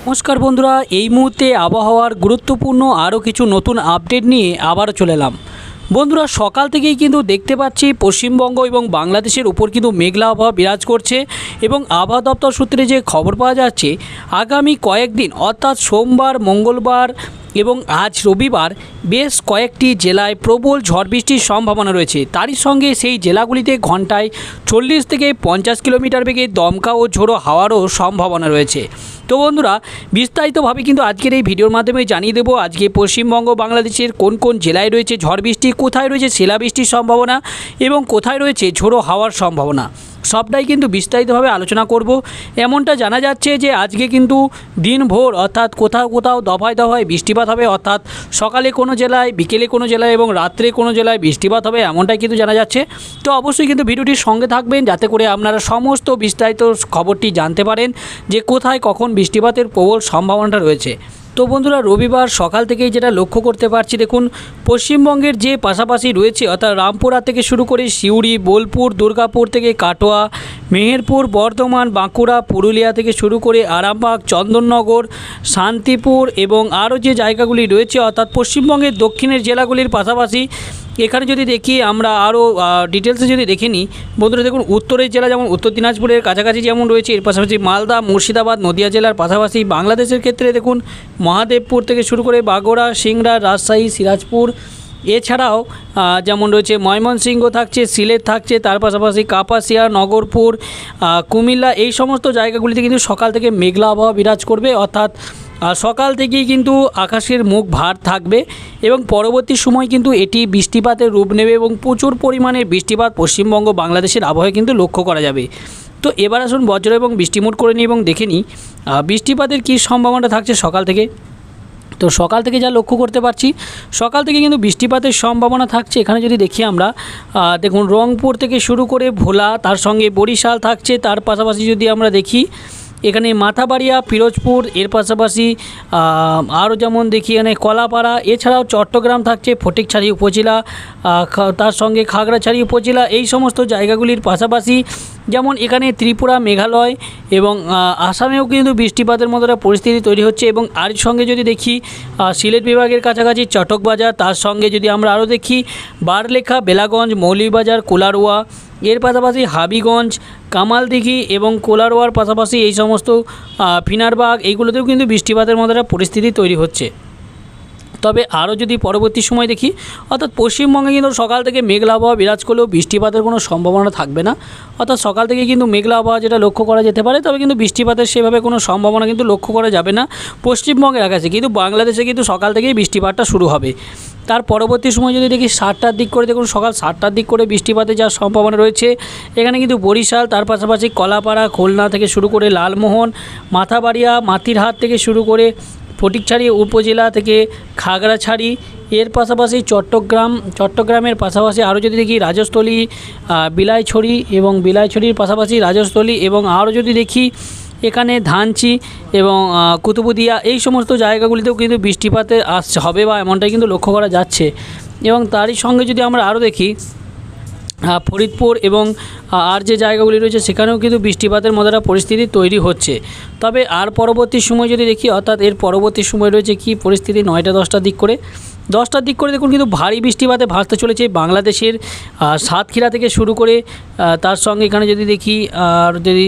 নমস্কার বন্ধুরা, এই মুহূর্তে আবহাওয়ার গুরুত্বপূর্ণ আরও কিছু নতুন আপডেট নিয়ে আবারও চলে এলাম। বন্ধুরা, সকাল থেকেই কিন্তু দেখতে পাচ্ছি পশ্চিমবঙ্গ এবং বাংলাদেশের উপর কিন্তু মেঘলা আবহাওয়া বিরাজ করছে এবং আবহাওয়া দপ্তর সূত্রে যে খবর পাওয়া যাচ্ছে আগামী কয়েকদিন অর্থাৎ সোমবার, মঙ্গলবার এবং আজ রবিবার বেশ কয়েকটি জেলায় প্রবল ঝড় বৃষ্টির সম্ভাবনা রয়েছে। তারই সঙ্গে সেই জেলাগুলিতে ঘন্টায় 40 থেকে 50 কিলোমিটার বেগে দমকা ও ঝোড়ো হাওয়ারও সম্ভাবনা রয়েছে। তো বন্ধুরা, বিস্তারিতভাবে কিন্তু আজকের এই ভিডিওর মাধ্যমে জানিয়ে দেবো আজকে পশ্চিমবঙ্গ বাংলাদেশের কোন কোন জেলায় রয়েছে ঝড় বৃষ্টি, কোথায় রয়েছে শিলাবৃষ্টির সম্ভাবনা এবং কোথায় রয়েছে ঝোড়ো হাওয়ার সম্ভাবনা, সবটাই কিন্তু বিস্তারিতভাবে আলোচনা করব। এমনটা জানা যাচ্ছে যে আজকে কিন্তু দিনভর অর্থাৎ কোথাও কোথাও দফায় দফায় বৃষ্টিপাত হবে, অর্থাৎ সকালে কোনো জেলায়, বিকেলে কোনো জেলায় এবং রাত্রে কোনো জেলায় বৃষ্টিপাত হবে, এমনটাই কিন্তু জানা যাচ্ছে। তো অবশ্যই কিন্তু ভিডিওটির সঙ্গে থাকবেন যাতে করে আপনারা সমস্ত বিস্তারিত খবরটি জানতে পারেন যে কোথায় কখন বৃষ্টিপাতের প্রবল সম্ভাবনাটা রয়েছে। তো বন্ধুরা, রবিবার সকাল থেকেই যেটা লক্ষ্য করতে পারছি, দেখুন পশ্চিমবঙ্গের যে পাশাপাশি রয়েছে অর্থাৎ রামপুরহাট থেকে শুরু করে সিউড়ি, বোলপুর, দুর্গাপুর থেকে কাটোয়া, মেহেরপুর, বর্ধমান, বাঁকুড়া, পুরুলিয়া থেকে শুরু করে আরামবাগ, চন্দননগর, শান্তিপুর এবং আরও যে জায়গাগুলি রয়েছে অর্থাৎ পশ্চিমবঙ্গের দক্ষিণের জেলাগুলির পাশাপাশি এখানে যদি দেখি আমরা আরও ডিটেলসে যদি দেখে নিই বন্ধুরা, দেখুন উত্তরের জেলা যেমন উত্তর দিনাজপুরের কাছাকাছি যেমন রয়েছে, এর পাশাপাশি মালদা, মুর্শিদাবাদ, নদিয়া জেলার পাশাপাশি বাংলাদেশের ক্ষেত্রে দেখুন মহাদেবপুর থেকে শুরু করে বাগড়া, সিংড়া, রাজশাহী, সিরাজপুর, এছাড়াও যেমন রয়েছে ময়মনসিংহ থাকছে, সিলেট থাকছে, তার পাশাপাশি কাপাসিয়া, নগরপুর, কুমিল্লা, এই সমস্ত জায়গাগুলিতে কিন্তু সকাল থেকে মেঘলা আবহাওয়া বিরাজ করবে, অর্থাৎ সকাল থেকেই কিন্তু আকাশের মুখ ভার থাকবে এবং পরবর্তী সময় কিন্তু এটি বৃষ্টিপাতের রূপ নেবে এবং প্রচুর পরিমাণে বৃষ্টিপাত পশ্চিমবঙ্গ বাংলাদেশের আবহাওয়ায় কিন্তু লক্ষ্য করা যাবে। তো এবার আসুন বজ্র এবং বৃষ্টি মোড করে নিই এবং দেখে নিই বৃষ্টিপাতের কী সম্ভাবনা থাকছে সকাল থেকে। তো সকাল থেকে যা লক্ষ্য করতে পারছি, সকাল থেকে কিন্তু বৃষ্টিপাতের সম্ভাবনা থাকছে। এখানে যদি দেখি আমরা দেখুন রংপুর থেকে শুরু করে ভোলা, তার সঙ্গে বরিশাল থাকছে, তার পাশাপাশি যদি আমরা দেখি এখানে মাথাবাড়িয়া, পিরোজপুর, এর পাশাপাশি আরও যেমন দেখি এখানে কলাপাড়া, এছাড়াও চট্টগ্রাম থাকছে, ফটিকছড়ি উপজেলা, তার সঙ্গে খাগড়াছড়ি উপজেলা, এই সমস্ত জায়গাগুলির পাশাপাশি যেমন এখানে ত্রিপুরা, মেঘালয় এবং আসামেও কিন্তু বৃষ্টিপাতের মতো একটা পরিস্থিতি তৈরি হচ্ছে এবং আর সঙ্গে যদি দেখি সিলেট বিভাগের কাছাকাছি চটকবাজার, তার সঙ্গে যদি আমরা আরও দেখি বারলেখা, বেলাগঞ্জ, মৌলভীবাজার, কোলারোয়া, এর পাশাপাশি হাবিগঞ্জ, কামালদিঘি এবং কোলারোয়ার পাশাপাশি এই সমস্ত ফিনারবাগ, এইগুলোতেও কিন্তু বৃষ্টিপাতের মতো একটা পরিস্থিতি তৈরি হচ্ছে। তবে আরও যদি পরবর্তী সময় দেখি অর্থাৎ পশ্চিমবঙ্গে কিন্তু সকাল থেকে মেঘলা আবহাওয়া বিরাজ করলেও বৃষ্টিপাতের কোনো সম্ভাবনা থাকবে না, অর্থাৎ সকাল থেকে কিন্তু মেঘলা আবহাওয়া যেটা লক্ষ্য করা যেতে পারে, তবে কিন্তু বৃষ্টিপাতের সেভাবে কোনো সম্ভাবনা কিন্তু লক্ষ্য করা যাবে না পশ্চিমবঙ্গের আকাশে। কিন্তু বাংলাদেশে কিন্তু সকাল থেকেই বৃষ্টিপাতটা শুরু হবে। তার পরবর্তী সময় যদি দেখি 7টার দিক করে, দেখুন সকাল 7টার দিক করে বৃষ্টিপাতের যার সম্ভাবনা রয়েছে এখানে কিন্তু বরিশাল, তার পাশাপাশি কলাপাড়া, খুলনা থেকে শুরু করে লালমোহন, মাথাবাড়িয়া, মাতিরহাট থেকে শুরু করে ফটিকছড়ি উপজেলা থেকে খাগড়াছড়ি, এর পাশাপাশি চট্টগ্রামের পাশাপাশি আরও যদি দেখি রাজস্থলী, বিলাইছড়ি এবং বিলাইছড়ির পাশাপাশি রাজস্থলী এবং আরও যদি দেখি এখানে ধানচি এবং কুতুবুদিয়া, এই সমস্ত জায়গাগুলিতেও কিন্তু বৃষ্টিপাতে হবে বা এমনটাই কিন্তু লক্ষ্য করা যাচ্ছে। এবং তারই সঙ্গে যদি আমরা আরও দেখি ফরিদপুর এবং আর যে জায়গাগুলি রয়েছে সেখানেও কিন্তু বৃষ্টিপাতের মতো একটা পরিস্থিতি তৈরি হচ্ছে। তবে আর পরবর্তী সময় যদি দেখি অর্থাৎ এর পরবর্তী সময় রয়েছে কি পরিস্থিতি 9টা-10টার দিক করে, 10টার দিক করে দেখুন কিন্তু ভারী বৃষ্টিপাতে ভাসতে চলেছে বাংলাদেশের সাতক্ষীরা থেকে শুরু করে, তার সঙ্গে এখানে যদি দেখি আর যদি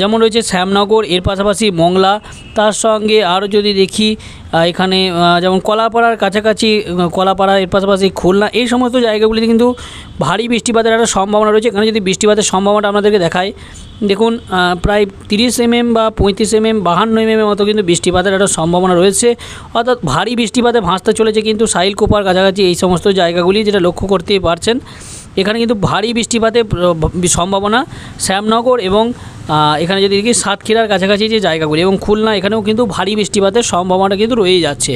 যেমন রয়েছে শ্যামনগর, এর পাশাপাশি মংলা, তার সঙ্গে আরও যদি দেখি এখানে যেমন কলাপাড়ার কাছাকাছি কলাপাড়া, এর পাশাপাশি খুলনা, এই সমস্ত জায়গাগুলিতে কিন্তু ভারী বৃষ্টিপাতের একটা সম্ভাবনা রয়েছে। এখানে যদি বৃষ্টিপাতের সম্ভাবনাটা আপনাদেরকে দেখায়, দেখুন প্রায় 30 mm বা 35 mm, 52 mm মতো কিন্তু বৃষ্টিপাতের একটা সম্ভাবনা রয়েছে, অর্থাৎ ভারী বৃষ্টিপাতে ভাসতে চলেছে কিন্তু সাইলকুপার কাছাকাছি এই সমস্ত জায়গাগুলি, যেটা লক্ষ্য করতেই পারছেন এখানে কিন্তু ভারী বৃষ্টিপাতের সম্ভাবনা শ্যামনগর এবং এখানে যদি দেখি সাতক্ষীরার কাছাকাছি যে জায়গাগুলি এবং খুলনা, এখানেও কিন্তু ভারী বৃষ্টিপাতের সম্ভাবনা কিন্তু রয়েই যাচ্ছে।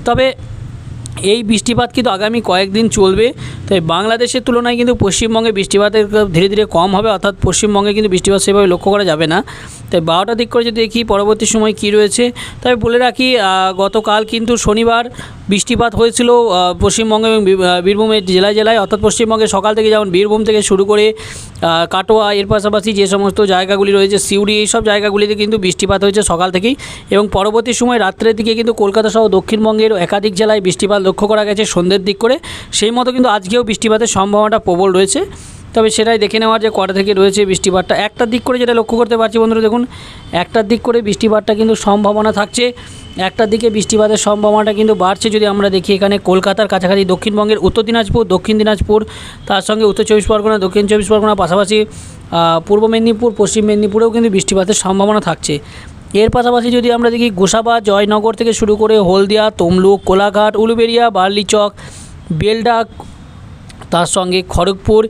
তবে এই বৃষ্টিপাত কিন্তু আগামী কয়েকদিন চলবে, তাই বাংলাদেশের তুলনায় কিন্তু পশ্চিমবঙ্গে বৃষ্টিপাতের ধীরে ধীরে কম হবে, অর্থাৎ পশ্চিমবঙ্গে কিন্তু বৃষ্টিপাত সেভাবে লক্ষ্য করা যাবে না। তাই 12টার দিক করে যদি দেখি পরবর্তী সময় কি রয়েছে, তবে বলে রাখি গতকাল কিন্তু শনিবার বৃষ্টিপাত হয়েছিল পশ্চিমবঙ্গ এবং বীরভূমের জেলায় জেলায়, অর্থাৎ পশ্চিমবঙ্গে সকাল থেকে যেমন বীরভূম থেকে শুরু করে কাটোয়া, এর পাশাপাশি যে সমস্ত জায়গাগুলি রয়েছে সিউড়ি, এই সব জায়গাগুলিতে কিন্তু বৃষ্টিপাত হয়েছে সকাল থেকেই। এবং পরবর্তী সময় রাত্রের দিকে কিন্তু কলকাতা সহ দক্ষিণবঙ্গের একাধিক জেলায় বৃষ্টিপাত লক্ষ্য করা গেছে সন্ধ্যের দিক করে। সেই মতো কিন্তু আজকেও বৃষ্টিপাতের সম্ভাবনাটা প্রবল রয়েছে, তবে সেটাই দেখে নেওয়ার যে কটা থেকে রয়েছে বৃষ্টিপাতটা। একটার দিক করে যেটা লক্ষ্য করতে পারছি বন্ধুরা, দেখুন একটার দিক করে বৃষ্টিপাতটা কিন্তু সম্ভাবনা থাকছে, একটার দিকে বৃষ্টিপাতের সম্ভাবনাটা কিন্তু বাড়ছে। যদি আমরা দেখি এখানে কলকাতার কাছাকাছি দক্ষিণবঙ্গের উত্তর দিনাজপুর, দক্ষিণ দিনাজপুর, তার সঙ্গে উত্তর চব্বিশ পরগনা, দক্ষিণ চব্বিশ পরগনা, পাশাপাশি পূর্ব মেদিনীপুর, পশ্চিম মেদিনীপুরেও কিন্তু বৃষ্টিপাতের সম্ভাবনা থাকছে। এর পাশাপাশি যদি আমরা দেখি গোসাবা, জয়নগর থেকে শুরু করে হলদিয়া, তমলুক, কোলাঘাট, উলুবেড়িয়া, বার্লিচক, বেলডা, তার সঙ্গে খড়গপুর,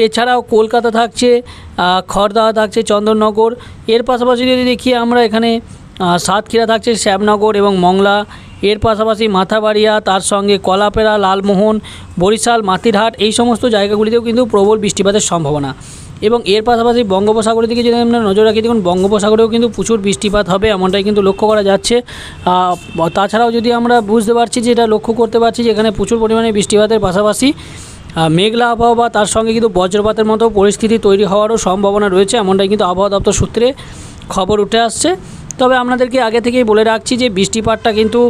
এছাড়াও কলকাতা থাকছে, খড়দা থাকছে, চন্দননগর। এর পাশাপাশি যদি দেখি আমরা এখানে সাতক্ষীরা থাকছে, শ্যামনগর এবং মংলা। এর পাশাপাশি মাথাবাড়িয়া, তার সঙ্গে কলাপেড়া, লালমোহন, বরিশাল, মাতিরহাট, এই সমস্ত জায়গাগুলিতেও কিন্তু প্রবল বৃষ্টিপাতের সম্ভাবনা। এবং এর পাশাপাশি বঙ্গোপসাগরের দিকে যদি আমরা নজর রাখি, দেখুন বঙ্গোপসাগরেও কিন্তু প্রচুর বৃষ্টিপাত হবে এমনটাই কিন্তু লক্ষ্য করা যাচ্ছে। তাছাড়াও যদি আমরা বুঝতে পারছি যে এটা লক্ষ্য করতে পারছি যে এখানে প্রচুর পরিমাণে বৃষ্টিপাতের পাশাপাশি মেঘলা আবহাওয়া, তার সঙ্গে কিন্তু বজ্রপাতের মতো পরিস্থিতি তৈরি হওয়ারও সম্ভাবনা রয়েছে, এমনটাই কিন্তু আবহাওয়া দপ্তর সূত্রে খবর উঠে আসছে। তবে আপনাদেরকে আগে থেকেই বলে রাখছি যে বৃষ্টিপাতটা কিন্তু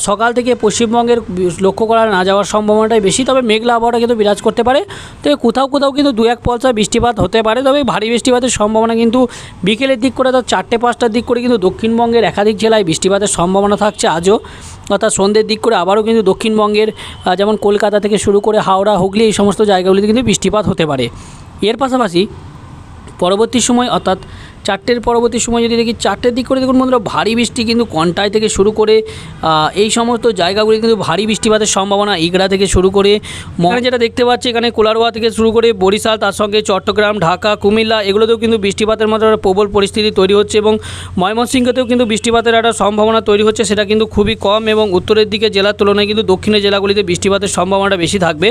সকাল থেকে পশ্চিমবঙ্গের লক্ষ্য করা না যাওয়ার সম্ভাবনাটাই বেশি, তবে মেঘলা আবহাওয়াটা কিন্তু বিরাজ করতে পারে। তবে কোথাও কোথাও কিন্তু 2-1 পলসা বৃষ্টিপাত হতে পারে, তবে ভারী বৃষ্টিপাতের সম্ভাবনা কিন্তু বিকেলের দিক করে, অর্থাৎ 4টে-5টার দিক করে কিন্তু দক্ষিণবঙ্গের একাধিক জেলায় বৃষ্টিপাতের সম্ভাবনা থাকছে আজও, অর্থাৎ সন্ধ্যের দিক করে আবারও কিন্তু দক্ষিণবঙ্গের যেমন কলকাতা থেকে শুরু করে হাওড়া, হুগলি, এই সমস্ত জায়গাগুলিতে কিন্তু বৃষ্টিপাত হতে পারে। এর পাশাপাশি পরবর্তী সময় অর্থাৎ 4টের পরবর্তী সময় যদি দেখি 4টের দিক করে দেখুন বন্ধুরা, ভারী বৃষ্টি কিন্তু কন্টাই থেকে শুরু করে এই সমস্ত জায়গাগুলি কিন্তু ভারী বৃষ্টিপাতের সম্ভাবনা, ইগড়া থেকে শুরু করে যেটা দেখতে পাচ্ছি এখানে কোলারোয়া থেকে শুরু করে বরিশাল, তার সঙ্গে চট্টগ্রাম, ঢাকা, কুমিল্লা, এগুলোতেও কিন্তু বৃষ্টিপাতের মতো একটা প্রবল পরিস্থিতি তৈরি হচ্ছে। এবং ময়মনসিংহতেও কিন্তু বৃষ্টিপাতের একটা সম্ভাবনা তৈরি হচ্ছে, সেটা কিন্তু খুবই কম। এবং উত্তরের দিকে জেলার তুলনায় কিন্তু দক্ষিণের জেলাগুলিতে বৃষ্টিপাতের সম্ভাবনাটা বেশি থাকবে।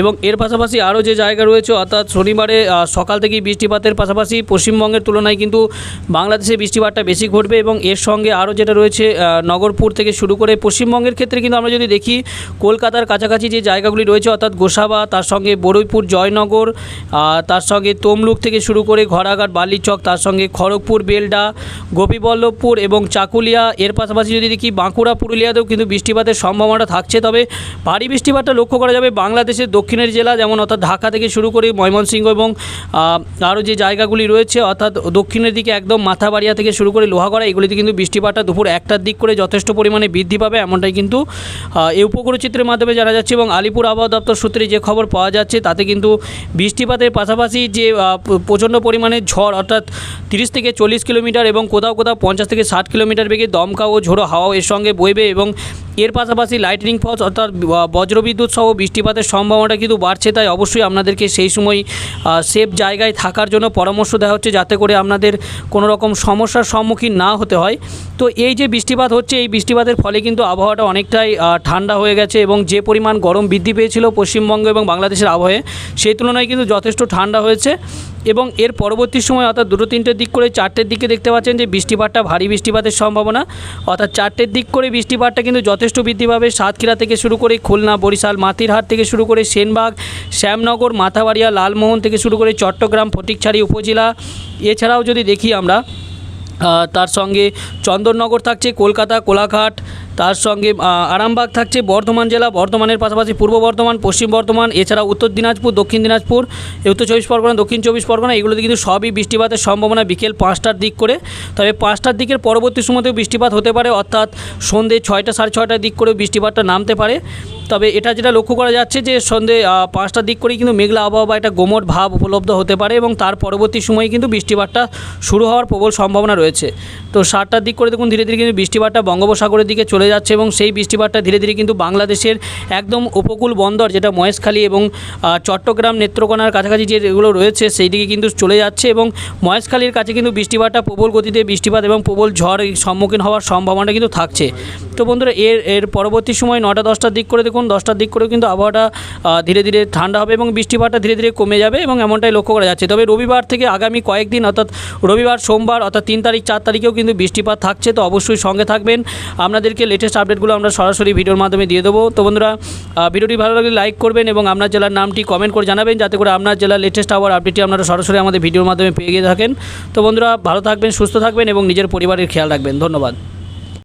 এবং এর পাশাপাশি আরও যে জায়গা রয়েছে, অর্থাৎ শনিবারে সকাল থেকেই বৃষ্টিপাতের পাশাপাশি পশ্চিমবঙ্গের তুলনায় কিন্তু বাংলাদেশে বৃষ্টিপাতটা বেশি ঘটবে। এবং এর সঙ্গে আরও যেটা রয়েছে নগরপুর থেকে শুরু করে পশ্চিমবঙ্গের ক্ষেত্রে কিন্তু আমরা যদি দেখি কলকাতার কাছাকাছি যে জায়গাগুলি রয়েছে, অর্থাৎ গোসাবা, তার সঙ্গে বরৈপুর, জয়নগর, তার সঙ্গে তমলুক থেকে শুরু করে ঘোড়াঘাট, বার্লিচক, তার সঙ্গে খড়গপুর, বেলডা, গোপীবল্লভপুর এবং চাকুলিয়া। এর পাশাপাশি যদি দেখি বাঁকুড়া, পুরুলিয়াতেও কিন্তু বৃষ্টিপাতের সম্ভাবনা থাকছে, তবে ভারী বৃষ্টিপাতটা লক্ষ্য করা যাবে বাংলাদেশের দক্ষিণের জেলা, যেমন অর্থাৎ ঢাকা থেকে শুরু করে ময়মনসিংহ এবং আরও যে জায়গাগুলি রয়েছে, অর্থাৎ দক্ষিণের দিকে একদম মাথাবাড়িয়া থেকে শুরু করে লোহাগড়া, এগুলিতে কিন্তু বৃষ্টিপাতটা দুপুর 1টার দিক করে যথেষ্ট পরিমাণে বৃদ্ধি পাবে, এমনটাই কিন্তু এই উপগ্রহ চিত্রের মাধ্যমে জানা যাচ্ছে। এবং আলিপুর আবহাওয়া দপ্তর সূত্রে যে খবর পাওয়া যাচ্ছে তাতে কিন্তু বৃষ্টিপাতের পাশাপাশি যে প্রচণ্ড পরিমাণে ঝড়, অর্থাৎ 30 থেকে 40 কিলোমিটার এবং কোথাও কোথাও 50 থেকে 60 কিলোমিটার বেগে দমকা ও ঝোড়ো হাওয়াও এর সঙ্গে বইবে। এবং এর পাশাপাশি লাইটনিং ফলস অর্থাৎ বজ্রবিদ্যুৎ সহ বৃষ্টিপাতের সম্ভাবনাটা কিন্তু বাড়ছে। তাই অবশ্যই আপনাদেরকে সেই সময় সেফ জায়গায় থাকার জন্য পরামর্শ দেওয়া হচ্ছে, যাতে করে আপনাদের কোনো রকম সমস্যার সম্মুখীন না হতে হয়। তো এই যে বৃষ্টিপাত হচ্ছে, এই বৃষ্টিপাতের ফলে কিন্তু আবহাওয়াটা অনেকটাই ঠান্ডা হয়ে গেছে এবং যে পরিমাণ গরম বৃদ্ধি পেয়েছিল পশ্চিমবঙ্গ এবং বাংলাদেশের আবহাওয়ায়, সেই তুলনায় কিন্তু যথেষ্ট ঠান্ডা হয়েছে। এবং এর পরবর্তী সময় অর্থাৎ 2-3টের দিক করে 4টের দিকে দেখতে পাচ্ছেন যে বৃষ্টিপাতটা ভারী বৃষ্টিপাতের সম্ভাবনা, অর্থাৎ 4টের দিক করে বৃষ্টিপাতটা কিন্তু যথেষ্ট বৃদ্ধি পাবে। সাতক্ষীরা থেকে শুরু করে খুলনা, বরিশাল, মাতিরহাট থেকে শুরু করে সেনবাগ, শ্যামনগর, মাথাবাড়িয়া, লালমোহন থেকে শুরু করে চট্টগ্রাম, ফটিকছড়ি উপজেলা। এছাড়াও যদি দেখি আমরা তার সঙ্গে চন্দননগর থাকছে, কলকাতা, কোলাঘাট, তার সঙ্গে আরামবাগ থাকছে বর্ধমান জেলা, বর্ধমানের পাশাপাশি পূর্ব বর্ধমান, পশ্চিম বর্ধমান, এছাড়া উত্তর দিনাজপুর, দক্ষিণ দিনাজপুর, উত্তর 24 পরগনা, দক্ষিণ 24 পরগনা, এগুলোতে কিন্তু সবই বৃষ্টিপাতের সম্ভাবনা বিকেল 5টার দিক করে। তবে 5টার দিকের পরবর্তী সময়তেও বৃষ্টিপাত হতে পারে, অর্থাৎ সন্ধ্যে 6টা, 6:30টার দিক করে বৃষ্টিপাতটা নামতে পারে। তবে এটা যেটা লক্ষ্য করা যাচ্ছে যে সন্ধ্যে 5টার দিক করেই কিন্তু মেঘলা আবহাওয়া বা একটা গোমট ভাব উপলব্ধ হতে পারে এবং তার পরবর্তী সময়ে কিন্তু বৃষ্টিপাতটা শুরু হওয়ার প্রবল সম্ভাবনা রয়েছে। তো 7টার দিক করে দেখুন ধীরে ধীরে কিন্তু বৃষ্টিপাতটা বঙ্গোপসাগরের দিকে চলে যাচ্ছে এবং সেই বৃষ্টিপাতটা ধীরে ধীরে কিন্তু বাংলাদেশের একদম উপকূল বন্দর যেটা মহেশখালী এবং চট্টগ্রাম, নেত্রকোনার কাছাকাছি যেগুলো রয়েছে সেই দিকে কিন্তু চলে যাচ্ছে এবং মহেশখালীর কাছে কিন্তু বৃষ্টিপাতটা প্রবল গতিতে বৃষ্টিপাত এবং প্রবল ঝড় সম্মুখীন হওয়ার সম্ভাবনাটা কিন্তু থাকছে। তো বন্ধুরা এর পরবর্তী সময় 9টা 10টার দিক করে দেখুন 10টার দিক করে কিন্তু আবহাওয়াটা ধীরে ধীরে ঠান্ডা হবে এবং বৃষ্টিপাতটা ধীরে ধীরে কমে যাবে এবং এমনটাই লক্ষ্য করা যাচ্ছে। তবে রবিবার থেকে আগামী কয়েকদিন অর্থাৎ রবিবার, সোমবার অর্থাৎ 3 তারিখ, 4 তারিখেও কিন্তু বৃষ্টিপাত থাকছে। তো অবশ্যই সঙ্গে থাকবেন, আপনাদেরকে লেটেস্ট আপডেটগুলো আমরা সরাসরি ভিডিওর মাধ্যমে দিয়ে দেবো। তো বন্ধুরা, ভিডিওটি ভালো লাগলে লাইক করবেন এবং আপনার জেলার নামটি কমেন্ট করে জানাবেন, যাতে করে আপনার জেলার লেটেস্ট আবহাওয়ার আপডেটটি আপনারা সরাসরি আমাদের ভিডিওর মাধ্যমে পেয়ে গিয়ে থাকেন। তো বন্ধুরা, ভালো থাকবেন, সুস্থ থাকবেন এবং নিজের পরিবারের খেয়াল রাখবেন। ধন্যবাদ।